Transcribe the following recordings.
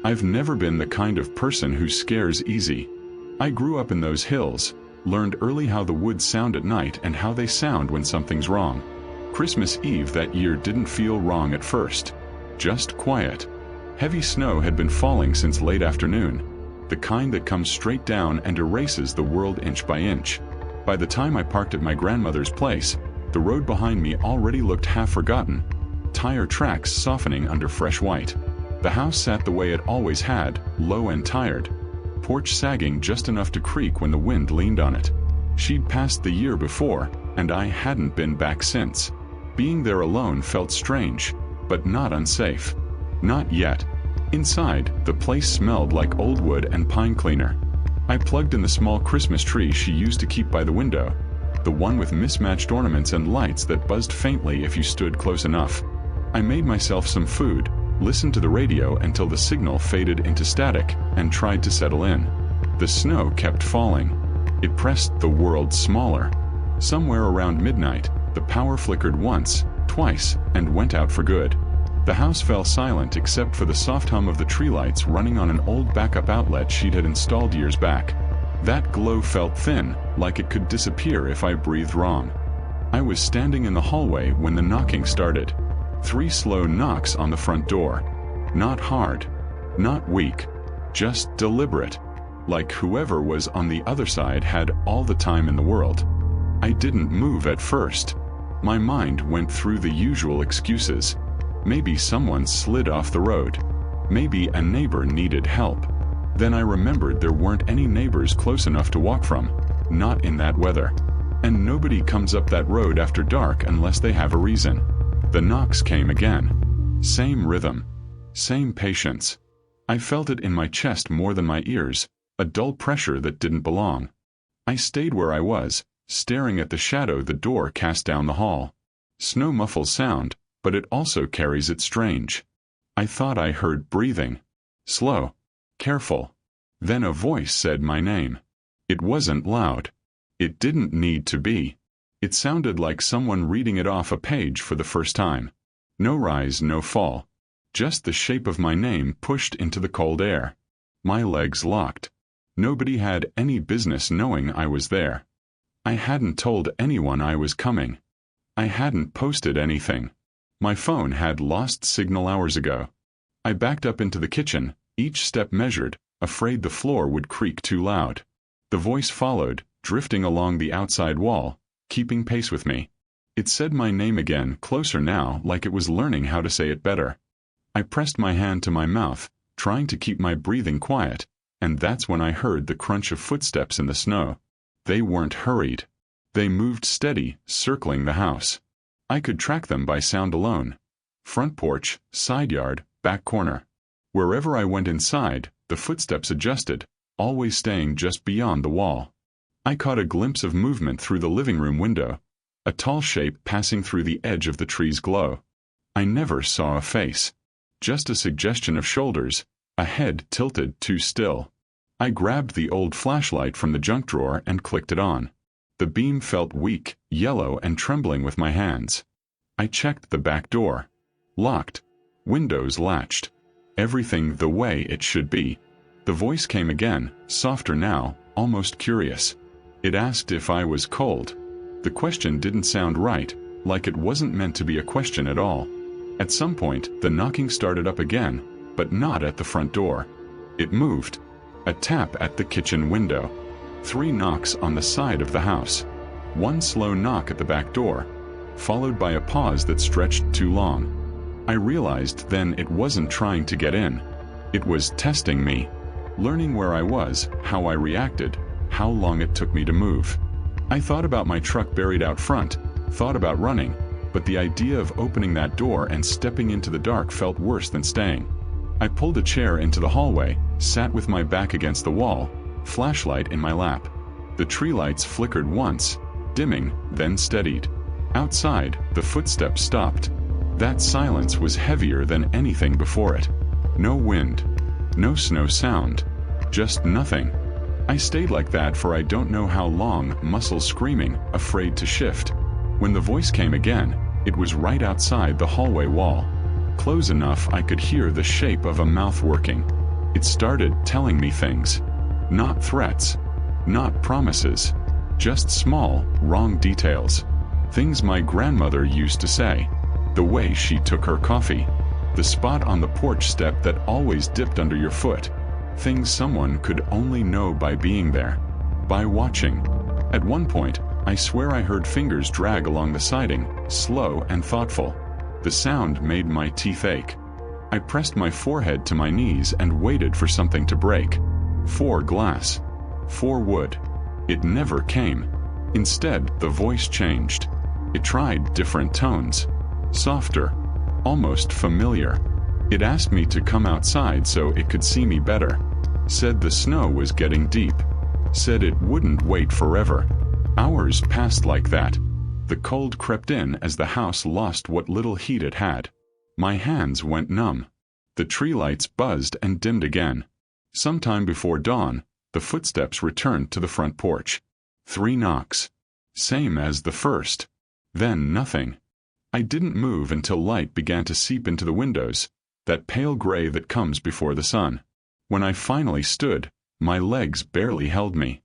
I've never been the kind of person who scares easy. I grew up in those hills, learned early how the woods sound at night and how they sound when something's wrong. Christmas Eve that year didn't feel wrong at first. Just quiet. Heavy snow had been falling since late afternoon, the kind that comes straight down and erases the world inch by inch. By the time I parked at my grandmother's place, the road behind me already looked half forgotten, tire tracks softening under fresh white. The house sat the way it always had, low and tired, porch sagging just enough to creak when the wind leaned on it. She'd passed the year before, and I hadn't been back since. Being there alone felt strange, but not unsafe. Not yet. Inside, the place smelled like old wood and pine cleaner. I plugged in the small Christmas tree she used to keep by the window, the one with mismatched ornaments and lights that buzzed faintly if you stood close enough. I made myself some food, listened to the radio until the signal faded into static, and tried to settle in. The snow kept falling. It pressed the world smaller. Somewhere around midnight, the power flickered once, twice, and went out for good. The house fell silent except for the soft hum of the tree lights running on an old backup outlet she'd had installed years back. That glow felt thin, like it could disappear if I breathed wrong. I was standing in the hallway when the knocking started. 3 slow knocks on the front door. Not hard. Not weak. Just deliberate. Like whoever was on the other side had all the time in the world. I didn't move at first. My mind went through the usual excuses. Maybe someone slid off the road. Maybe a neighbor needed help. Then I remembered there weren't any neighbors close enough to walk from, not in that weather. And nobody comes up that road after dark unless they have a reason. The knocks came again. Same rhythm. Same patience. I felt it in my chest more than my ears, a dull pressure that didn't belong. I stayed where I was, staring at the shadow the door cast down the hall. Snow muffles sound, but it also carries it strange. I thought I heard breathing. Slow. Careful. Then a voice said my name. It wasn't loud. It didn't need to be. It sounded like someone reading it off a page for the first time. No rise, no fall. Just the shape of my name pushed into the cold air. My legs locked. Nobody had any business knowing I was there. I hadn't told anyone I was coming. I hadn't posted anything. My phone had lost signal hours ago. I backed up into the kitchen, each step measured, afraid the floor would creak too loud. The voice followed, drifting along the outside wall, keeping pace with me. It said my name again, closer now, like it was learning how to say it better. I pressed my hand to my mouth, trying to keep my breathing quiet, and that's when I heard the crunch of footsteps in the snow. They weren't hurried. They moved steady, circling the house. I could track them by sound alone. Front porch, side yard, back corner. Wherever I went inside, the footsteps adjusted, always staying just beyond the wall. I caught a glimpse of movement through the living room window, a tall shape passing through the edge of the tree's glow. I never saw a face. Just a suggestion of shoulders, a head tilted too still. I grabbed the old flashlight from the junk drawer and clicked it on. The beam felt weak, yellow, and trembling with my hands. I checked the back door. Locked. Windows latched. Everything the way it should be. The voice came again, softer now, almost curious. It asked if I was cold. The question didn't sound right, like it wasn't meant to be a question at all. At some point, the knocking started up again, but not at the front door. It moved. A tap at the kitchen window. 3 knocks on the side of the house. 1 slow knock at the back door, followed by a pause that stretched too long. I realized then it wasn't trying to get in. It was testing me, learning where I was, how I reacted, how long it took me to move. I thought about my truck buried out front, thought about running, but the idea of opening that door and stepping into the dark felt worse than staying. I pulled a chair into the hallway, sat with my back against the wall, flashlight in my lap. The tree lights flickered once, dimming, then steadied. Outside, the footsteps stopped. That silence was heavier than anything before it. No wind. No snow sound. Just nothing. I stayed like that for I don't know how long, muscles screaming, afraid to shift. When the voice came again, it was right outside the hallway wall. Close enough I could hear the shape of a mouth working. It started telling me things. Not threats. Not promises. Just small, wrong details. Things my grandmother used to say. The way she took her coffee. The spot on the porch step that always dipped under your foot. Things someone could only know by being there. By watching. At one point, I swear I heard fingers drag along the siding, slow and thoughtful. The sound made my teeth ache. I pressed my forehead to my knees and waited for something to break. 4 glass. 4 wood. It never came. Instead, the voice changed. It tried different tones. Softer. Almost familiar. It asked me to come outside so it could see me better. Said the snow was getting deep. Said it wouldn't wait forever. Hours passed like that. The cold crept in as the house lost what little heat it had. My hands went numb. The tree lights buzzed and dimmed again. Sometime before dawn, the footsteps returned to the front porch. 3 knocks. Same as the first. Then nothing. I didn't move until light began to seep into the windows, that pale gray that comes before the sun. When I finally stood, my legs barely held me.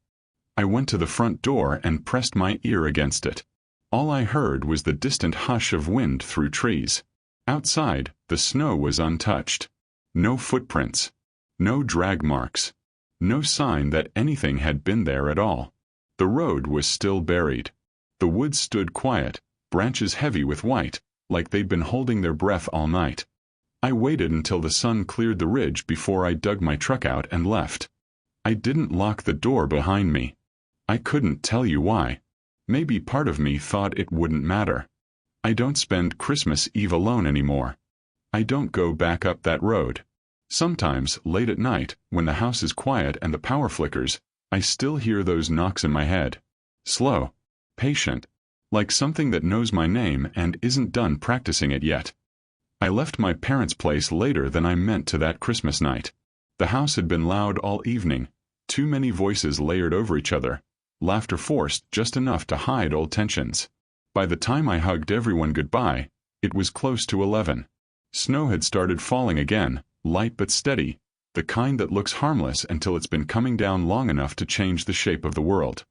I went to the front door and pressed my ear against it. All I heard was the distant hush of wind through trees. Outside, the snow was untouched. No footprints. No drag marks. No sign that anything had been there at all. The road was still buried. The woods stood quiet, branches heavy with white, like they'd been holding their breath all night. I waited until the sun cleared the ridge before I dug my truck out and left. I didn't lock the door behind me. I couldn't tell you why. Maybe part of me thought it wouldn't matter. I don't spend Christmas Eve alone anymore. I don't go back up that road. Sometimes, late at night, when the house is quiet and the power flickers, I still hear those knocks in my head. Slow. Patient. Like something that knows my name and isn't done practicing it yet. I left my parents' place later than I meant to that Christmas night. The house had been loud all evening. Too many voices layered over each other. Laughter forced just enough to hide old tensions. By the time I hugged everyone goodbye, it was close to 11. Snow had started falling again, light but steady, the kind that looks harmless until it's been coming down long enough to change the shape of the world.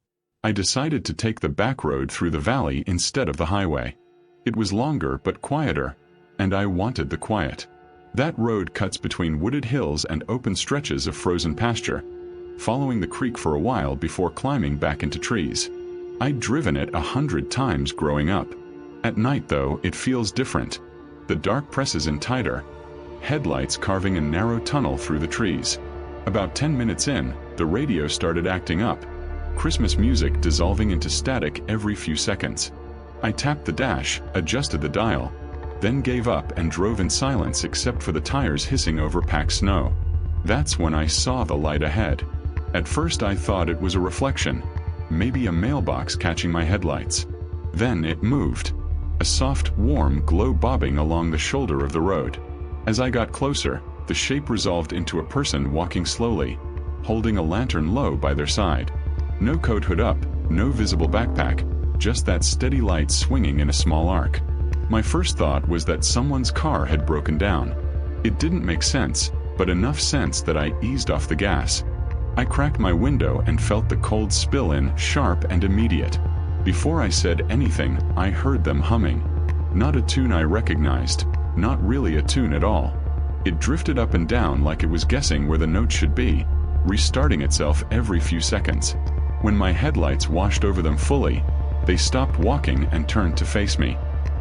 I decided to take the back road through the valley instead of the highway. It was longer but quieter, and I wanted the quiet. That road cuts between wooded hills and open stretches of frozen pasture, following the creek for a while before climbing back into trees. I'd driven it 100 times growing up. At night, though, it feels different. The dark presses in tighter, headlights carving a narrow tunnel through the trees. About 10 minutes in, the radio started acting up, Christmas music dissolving into static every few seconds. I tapped the dash, adjusted the dial, then gave up and drove in silence except for the tires hissing over packed snow. That's when I saw the light ahead. At first I thought it was a reflection, maybe a mailbox catching my headlights. Then it moved. A soft, warm glow bobbing along the shoulder of the road. As I got closer, the shape resolved into a person walking slowly, holding a lantern low by their side. No coat hood up, no visible backpack, just that steady light swinging in a small arc. My first thought was that someone's car had broken down. It didn't make sense, but enough sense that I eased off the gas. I cracked my window and felt the cold spill in, sharp and immediate. Before I said anything, I heard them humming. Not a tune I recognized, not really a tune at all. It drifted up and down like it was guessing where the notes should be, restarting itself every few seconds. When my headlights washed over them fully, they stopped walking and turned to face me.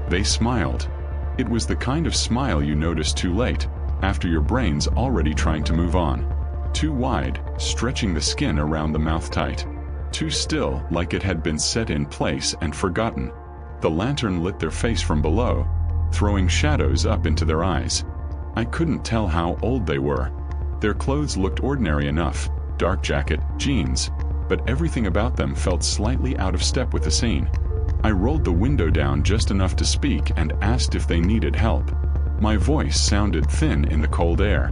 They smiled. It was the kind of smile you notice too late, after your brain's already trying to move on. Too wide, stretching the skin around the mouth tight. Too still, like it had been set in place and forgotten. The lantern lit their face from below, throwing shadows up into their eyes. I couldn't tell how old they were. Their clothes looked ordinary enough, dark jacket, jeans, but everything about them felt slightly out of step with the scene. I rolled the window down just enough to speak and asked if they needed help. My voice sounded thin in the cold air.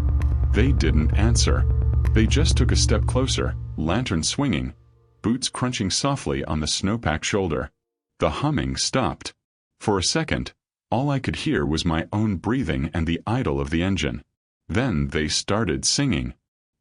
They didn't answer. They just took a step closer, lantern swinging, boots crunching softly on the snow-packed shoulder. The humming stopped. For a second, all I could hear was my own breathing and the idle of the engine. Then they started singing.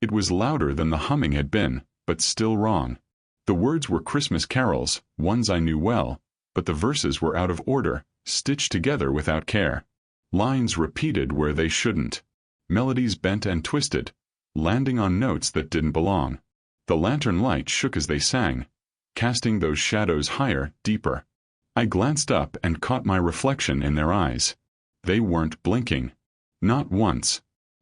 It was louder than the humming had been, but still wrong. The words were Christmas carols, ones I knew well, but the verses were out of order, stitched together without care. Lines repeated where they shouldn't. Melodies bent and twisted, landing on notes that didn't belong. The lantern light shook as they sang, casting those shadows higher, deeper. I glanced up and caught my reflection in their eyes. They weren't blinking. Not once.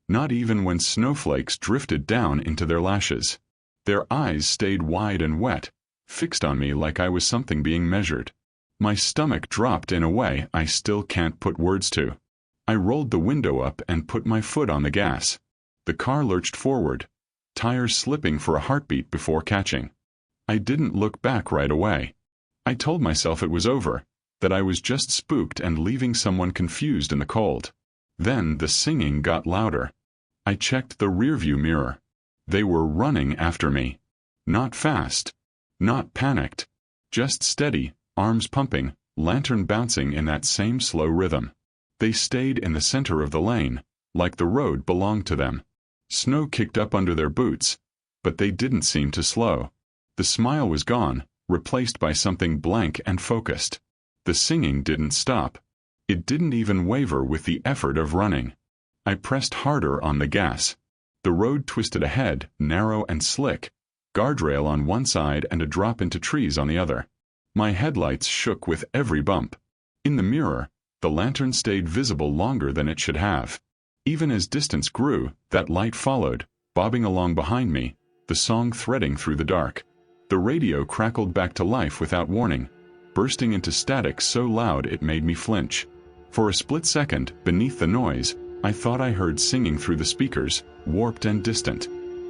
Not even when snowflakes drifted down into their lashes. Their eyes stayed wide and wet, fixed on me like I was something being measured. My stomach dropped in a way I still can't put words to. I rolled the window up and put my foot on the gas. The car lurched forward, tires slipping for a heartbeat before catching. I didn't look back right away. I told myself it was over, that I was just spooked and leaving someone confused in the cold. Then the singing got louder. I checked the rearview mirror. They were running after me. Not fast. Not panicked. Just steady, arms pumping, lantern bouncing in that same slow rhythm. They stayed in the center of the lane, like the road belonged to them. Snow kicked up under their boots, but they didn't seem to slow. The smile was gone, replaced by something blank and focused. The singing didn't stop. It didn't even waver with the effort of running. I pressed harder on the gas. The road twisted ahead, narrow and slick, guardrail on one side and a drop into trees on the other. My headlights shook with every bump. In the mirror, the lantern stayed visible longer than it should have. Even as distance grew, that light followed, bobbing along behind me, the song threading through the dark. The radio crackled back to life without warning, bursting into static so loud it made me flinch. For a split second, beneath the noise, I thought I heard singing through the speakers, warped and distant.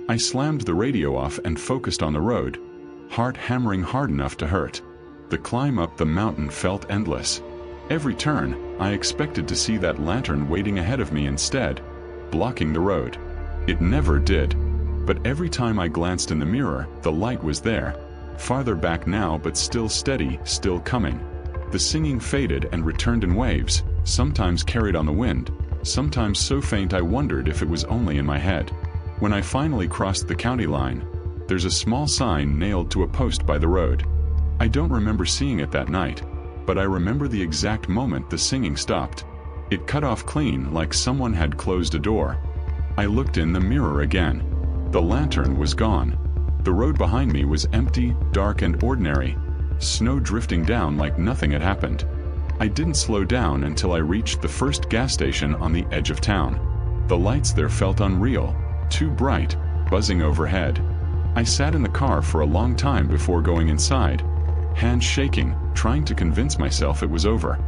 I slammed the radio off and focused on the road, heart hammering hard enough to hurt. The climb up the mountain felt endless. Every turn, I expected to see that lantern waiting ahead of me instead, blocking the road. It never did. But every time I glanced in the mirror, the light was there, farther back now but still steady, still coming. The singing faded and returned in waves, sometimes carried on the wind, sometimes so faint I wondered if it was only in my head. When I finally crossed the county line, there's a small sign nailed to a post by the road. I don't remember seeing it that night, but I remember the exact moment the singing stopped. It cut off clean like someone had closed a door. I looked in the mirror again. The lantern was gone. The road behind me was empty, dark and ordinary, snow drifting down like nothing had happened. I didn't slow down until I reached the first gas station on the edge of town. The lights there felt unreal, too bright, buzzing overhead. I sat in the car for a long time before going inside, hands shaking, trying to convince myself it was over.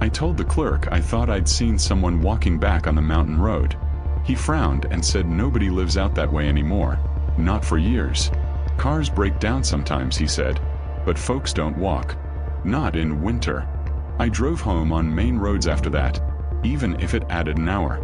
I told the clerk I thought I'd seen someone walking back on the mountain road. He frowned and said nobody lives out that way anymore. Not for years. Cars break down sometimes, he said, but folks don't walk. Not in winter. I drove home on main roads after that, even if it added an hour.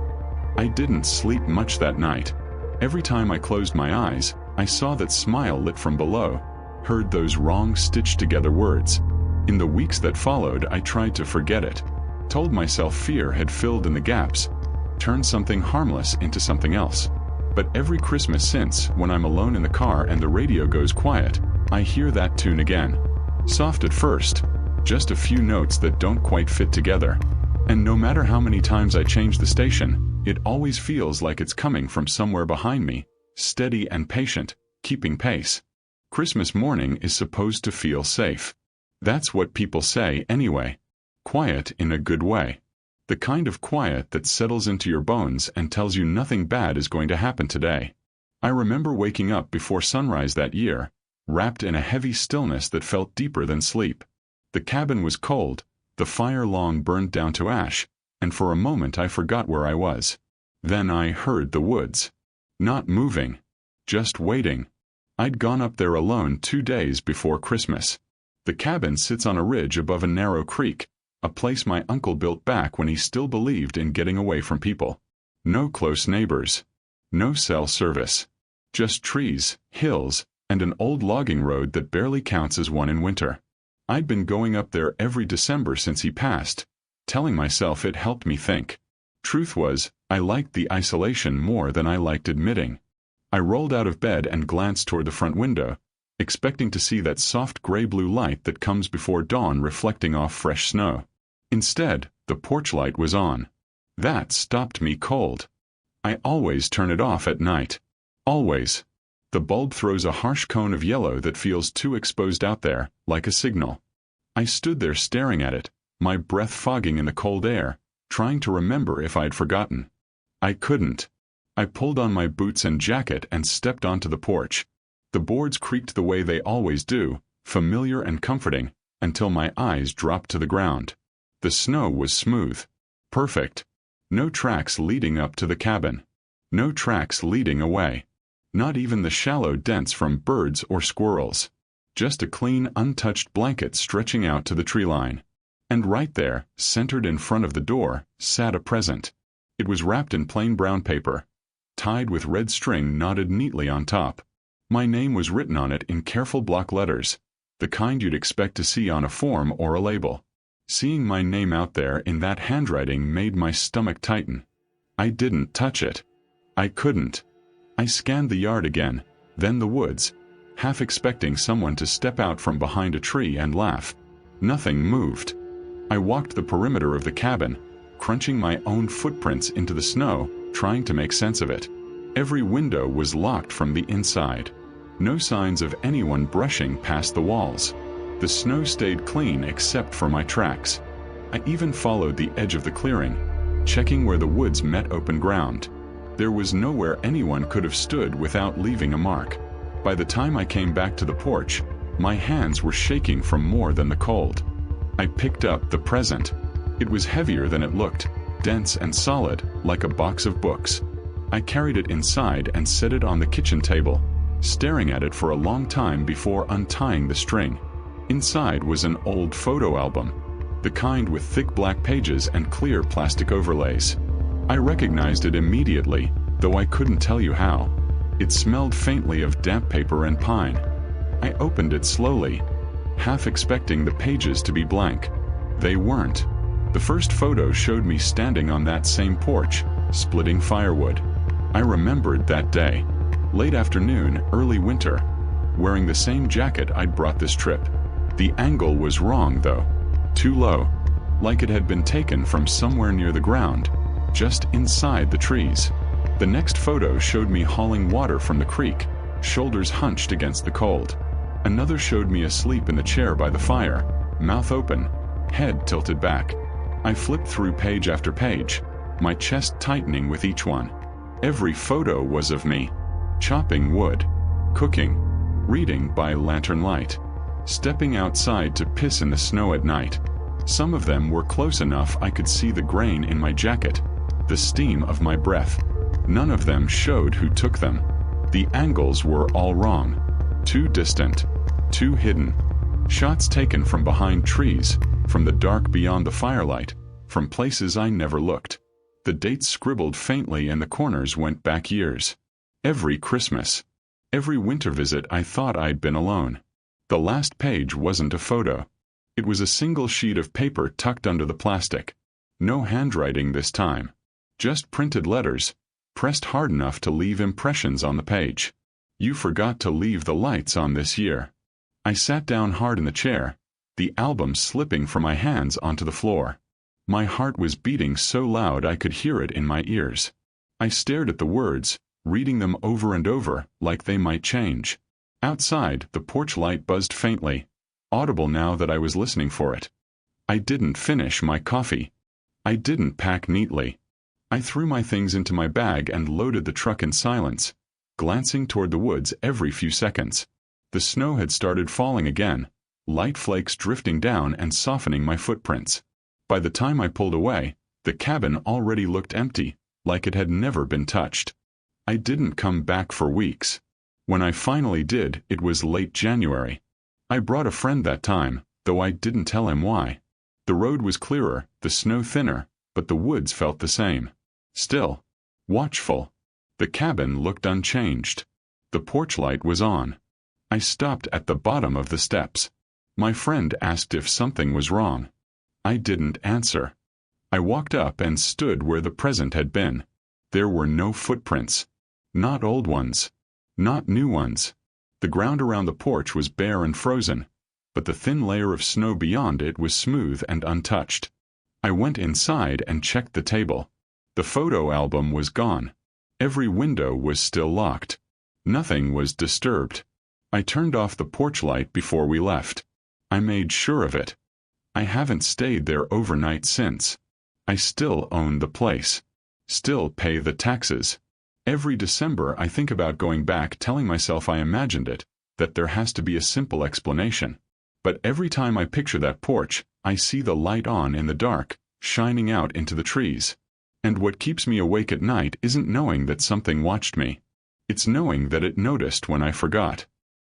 I didn't sleep much that night. Every time I closed my eyes, I saw that smile lit from below, heard those wrong stitched together words. In the weeks that followed, I tried to forget it. Told myself fear had filled in the gaps, turned something harmless into something else. But every Christmas since, when I'm alone in the car and the radio goes quiet, I hear that tune again. Soft at first, just a few notes that don't quite fit together. And no matter how many times I change the station, it always feels like it's coming from somewhere behind me, steady and patient, keeping pace. Christmas morning is supposed to feel safe. That's what people say anyway. Quiet in a good way. The kind of quiet that settles into your bones and tells you nothing bad is going to happen today. I remember waking up before sunrise that year, wrapped in a heavy stillness that felt deeper than sleep. The cabin was cold, the fire long burned down to ash, and for a moment I forgot where I was. Then I heard the woods. Not moving. Just waiting. I'd gone up there alone 2 days before Christmas. The cabin sits on a ridge above a narrow creek, a place my uncle built back when he still believed in getting away from people. No close neighbors. No cell service. Just trees, hills, and an old logging road that barely counts as one in winter. I'd been going up there every December since he passed, telling myself it helped me think. Truth was, I liked the isolation more than I liked admitting. I rolled out of bed and glanced toward the front window, expecting to see that soft gray-blue light that comes before dawn reflecting off fresh snow. Instead, the porch light was on. That stopped me cold. I always turn it off at night. Always. The bulb throws a harsh cone of yellow that feels too exposed out there, like a signal. I stood there staring at it, my breath fogging in the cold air, trying to remember if I'd forgotten. I couldn't. I pulled on my boots and jacket and stepped onto the porch. The boards creaked the way they always do, familiar and comforting, until my eyes dropped to the ground. The snow was smooth. Perfect. No tracks leading up to the cabin. No tracks leading away. Not even the shallow dents from birds or squirrels. Just a clean, untouched blanket stretching out to the tree line. And right there, centered in front of the door, sat a present. It was wrapped in plain brown paper, tied with red string knotted neatly on top. My name was written on it in careful block letters, the kind you'd expect to see on a form or a label. Seeing my name out there in that handwriting made my stomach tighten. I didn't touch it. I couldn't. I scanned the yard again, then the woods, half expecting someone to step out from behind a tree and laugh. Nothing moved. I walked the perimeter of the cabin, crunching my own footprints into the snow, trying to make sense of it. Every window was locked from the inside. No signs of anyone brushing past the walls. The snow stayed clean except for my tracks. I even followed the edge of the clearing, checking where the woods met open ground. There was nowhere anyone could have stood without leaving a mark. By the time I came back to the porch, my hands were shaking from more than the cold. I picked up the present. It was heavier than it looked, dense and solid, like a box of books. I carried it inside and set it on the kitchen table, staring at it for a long time before untying the string. Inside was an old photo album, the kind with thick black pages and clear plastic overlays. I recognized it immediately, though I couldn't tell you how. It smelled faintly of damp paper and pine. I opened it slowly, half expecting the pages to be blank. They weren't. The first photo showed me standing on that same porch, splitting firewood. I remembered that day. Late afternoon, early winter. Wearing the same jacket I'd brought this trip. The angle was wrong, though. Too low. Like it had been taken from somewhere near the ground, just inside the trees. The next photo showed me hauling water from the creek, shoulders hunched against the cold. Another showed me asleep in the chair by the fire, mouth open, head tilted back. I flipped through page after page, my chest tightening with each one. Every photo was of me, chopping wood, cooking, reading by lantern light, stepping outside to piss in the snow at night. Some of them were close enough I could see the grain in my jacket, the steam of my breath. None of them showed who took them. The angles were all wrong. Too distant, too hidden. Shots taken from behind trees, from the dark beyond the firelight, from places I never looked. The dates scribbled faintly and the corners went back years. Every Christmas. Every winter visit I thought I'd been alone. The last page wasn't a photo. It was a single sheet of paper tucked under the plastic. No handwriting this time. Just printed letters, pressed hard enough to leave impressions on the page. You forgot to leave the lights on this year. I sat down hard in the chair, the album slipping from my hands onto the floor. My heart was beating so loud I could hear it in my ears. I stared at the words, reading them over and over, like they might change. Outside, the porch light buzzed faintly, audible now that I was listening for it. I didn't finish my coffee. I didn't pack neatly. I threw my things into my bag and loaded the truck in silence, glancing toward the woods every few seconds. The snow had started falling again, light flakes drifting down and softening my footprints. By the time I pulled away, the cabin already looked empty, like it had never been touched. I didn't come back for weeks. When I finally did, it was late January. I brought a friend that time, though I didn't tell him why. The road was clearer, the snow thinner, but the woods felt the same. Still. Watchful. The cabin looked unchanged. The porch light was on. I stopped at the bottom of the steps. My friend asked if something was wrong. I didn't answer. I walked up and stood where the present had been. There were no footprints. Not old ones. Not new ones. The ground around the porch was bare and frozen, but the thin layer of snow beyond it was smooth and untouched. I went inside and checked the table. The photo album was gone. Every window was still locked. Nothing was disturbed. I turned off the porch light before we left. I made sure of it. I haven't stayed there overnight since. I still own the place. Still pay the taxes. Every December I think about going back, telling myself I imagined it, that there has to be a simple explanation. But every time I picture that porch, I see the light on in the dark, shining out into the trees. And what keeps me awake at night isn't knowing that something watched me. It's knowing that it noticed when I forgot.